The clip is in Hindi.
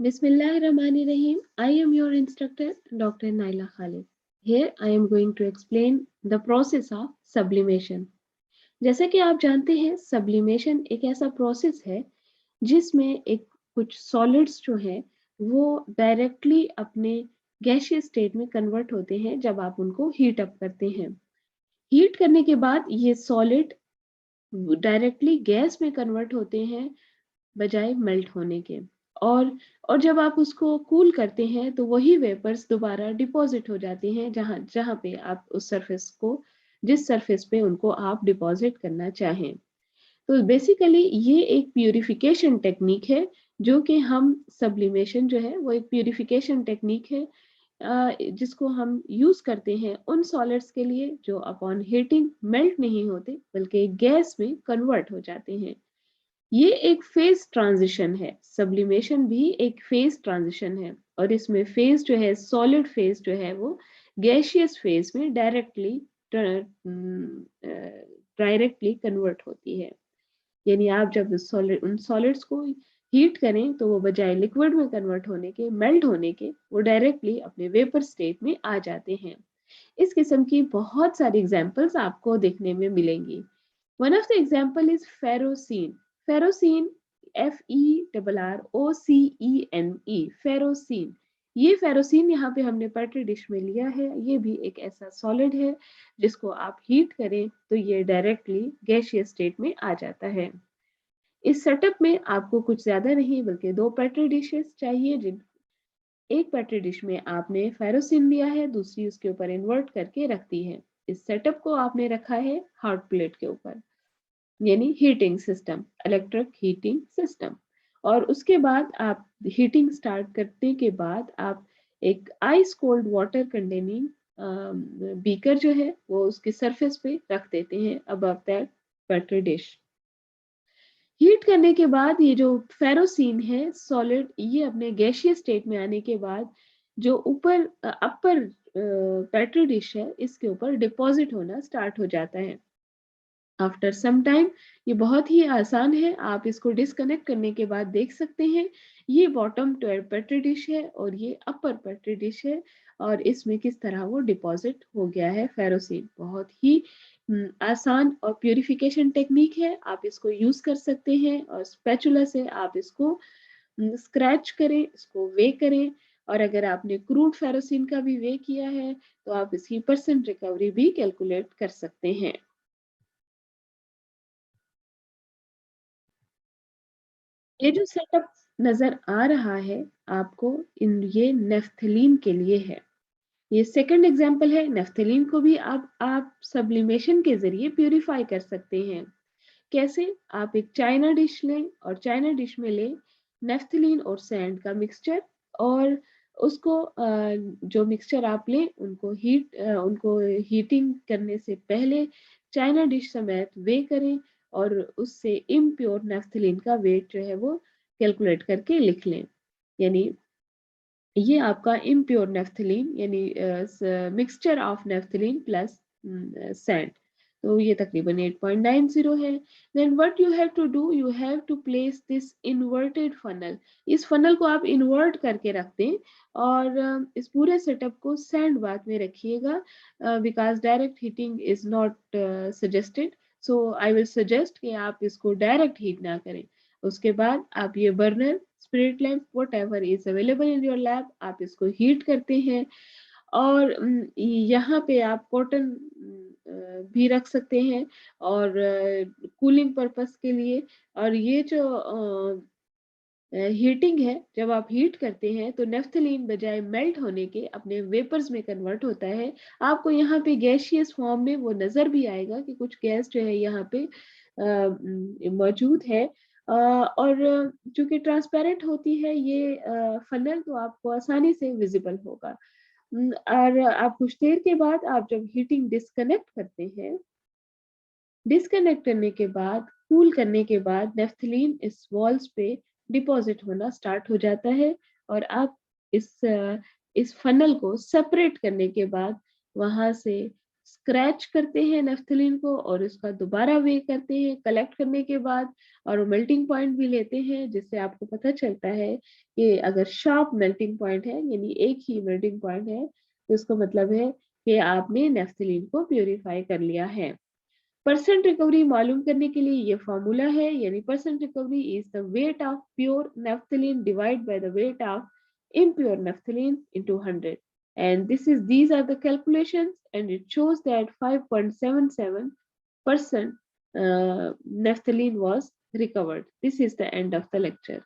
Bismillahirrahmanirrahim. I am your instructor, Dr. Naila Khalid. Here I am going to explain the process of sublimation. जैसा कि आप जानते हैं, sublimation एक ऐसा प्रोसेस है जिसमें एक कुछ सॉलिड्स जो है वो डायरेक्टली अपने गैसियस स्टेट में कन्वर्ट होते हैं जब आप उनको हीट अप करते हैं। हीट करने के बाद ये सॉलिड डायरेक्टली गैस में कन्वर्ट होते हैं बजाय मेल्ट होने के। और और जब आप उसको कूल करते हैं तो वही वेपर्स दोबारा डिपॉजिट हो जाते हैं जहां जहां पे आप उस सरफेस को जिस सरफेस पे उनको आप डिपॉजिट करना चाहें। तो बेसिकली ये एक प्यूरिफिकेशन टेक्निक है जो कि हम सब्लिमेशन जो है वो एक प्यूरिफिकेशन टेक्निक है जिसको हम यूज करते हैं उन सॉलिड्स के लिए जो अपॉन हीटिंग मेल्ट नहीं होते बल्कि गैस में कन्वर्ट हो जाते हैं। ये एक फेज ट्रांजिशन है। सब्लिमेशन भी एक फेज ट्रांजिशन है और इसमें फेज जो है सॉलिड फेज जो है वो गैसियस फेज में डायरेक्टली कन्वर्ट होती है। यानी आप जब उन सॉलिड्स को हीट करें तो वो बजाय लिक्विड में कन्वर्ट होने के मेल्ट होने के वो डायरेक्टली अपने वेपर स्टेट में आ जाते हैं। इस किस्म की बहुत सारी एग्जांपल्स आपको देखने में मिलेंगी। One of the example is ferrocene. Ferrocene FERROCENE ferrocene. ये फेरोसीन यहाँ पे हमने पेट्री डिश में लिया है। ये भी एक ऐसा सॉलिड है जिसको आप हीट करें तो ये डायरेक्टली गैसियस स्टेट में आ जाता है। इस सेटअप में आपको कुछ ज्यादा नहीं बल्कि 2 पेट्री डिशेस चाहिए। जिन एक पेट्री डिश में आपने फेरोसिन लिया है, दूसरी उसके ऊपर इन्वर्ट करके रख दी है। इस सेटअप को आपने रखा है हॉट प्लेट के ऊपर, यानी heating system, electric heating system. और उसके बाद आप हीटिंग स्टार्ट करने के बाद आप एक ice cold water containing beaker जो है वो उसके सरफेस पे रख देते हैं above that petri dish. Heat करने के बाद ये जो फेरोसीन है सॉलिड, ये अपने गैसियस स्टेट में आने के बाद जो ऊपर अपर पेट्री डिश है इसके ऊपर डिपॉजिट होना स्टार्ट हो जाता है। आफ्टर सम टाइम ये बहुत ही आसान है, आप इसको डिस्कनेक्ट करने के बाद देख सकते हैं ये बॉटम पेट्री डिश है और ये अपर पेट्री डिश है और इसमें किस तरह वो डिपॉजिट हो गया है फेरोसिन। बहुत ही आसान और प्यूरिफिकेशन टेक्निक है, आप इसको यूज कर सकते हैं और स्पैचुला से आप इसको स्क्रैच करें, इसको वे करें। और अगर आपने क्रूड फेरोसिन का भी वे किया है तो आप इसकी परसेंट रिकवरी भी कैलकुलेट कर सकते हैं। ये जो सेटअप नजर आ रहा है आपको, ये नेफ्थलीन के लिए है। ये सेकंड एग्जांपल है। नेफ्थलीन को भी आप सब्लिमेशन के जरिए प्यूरिफाई कर सकते हैं। कैसे? आप एक चाइना डिश लें और चाइना डिश में लें नेफ्थलीन और सैंड का मिक्सचर और उसको जो मिक्सचर आप लें उनको हीटिंग करने से पहले चाइना डिश समेत वे करें और उससे इम्प्योर नेफ्थलीन का वेट जो है वो कैलकुलेट करके लिख लें। यानी ये आपका इम्प्योर नेफ्थलीन यानी mixture of naphthalene plus sand, तो ये तकरीबन 8.90 है। Then what you have to do, you have to place this inverted funnel. इस फनल को आप इन्वर्ट करके रख दें और इस पूरे सेटअप को सैंड बाथ में रखिएगा because direct heating is not suggested. So I will suggest कि आप इसको डायरेक्ट हीट ना करें। उसके बाद आप ये burner, spirit lamp, what ever is available in your lab, आप इसको हीट करते हैं और यहाँ पे आप कॉटन भी रख सकते हैं और कूलिंग पर्पस के लिए। और ये जो हीटिंग है, जब आप हीट करते हैं तो नेफ्थलीन बजाय मेल्ट होने के अपने वेपर्स में कन्वर्ट होता है। आपको यहाँ पे गैसियस फॉर्म में वो नजर भी आएगा कि कुछ गैस जो है यहाँ पे मौजूद है और चूंकि ट्रांसपेरेंट होती है ये फनल तो आपको आसानी से विजिबल होगा। और आप कुछ देर के बाद आप जब हीटिंग डिस्कनेक्ट करते हैं, डिस्कनेक्ट करने के बाद कूल करने के बाद नेफ्थलीन इस वॉल्स पे डिपॉजिट होना स्टार्ट हो जाता है और आप इस इस फनल को सेपरेट करने के बाद वहां से स्क्रैच करते हैं नेफ्थलीन को और उसका दोबारा वे करते हैं कलेक्ट करने के बाद, और मेल्टिंग पॉइंट भी लेते हैं, जिससे आपको पता चलता है कि अगर शार्प मेल्टिंग पॉइंट है यानी एक ही मेल्टिंग पॉइंट है, तो इसका मतलब है कि आपने नेफ्थलीन को प्योरीफाई कर लिया है। परसेंट रिकवरी मालूम करने के लिए ये फॉर्मूला है, यानी percent recovery is the weight of pure naphthalene divide by the weight of impure naphthalene into 100, and these are the calculations, and it shows that 5.77% naphthalene was recovered. This is the end of the lecture.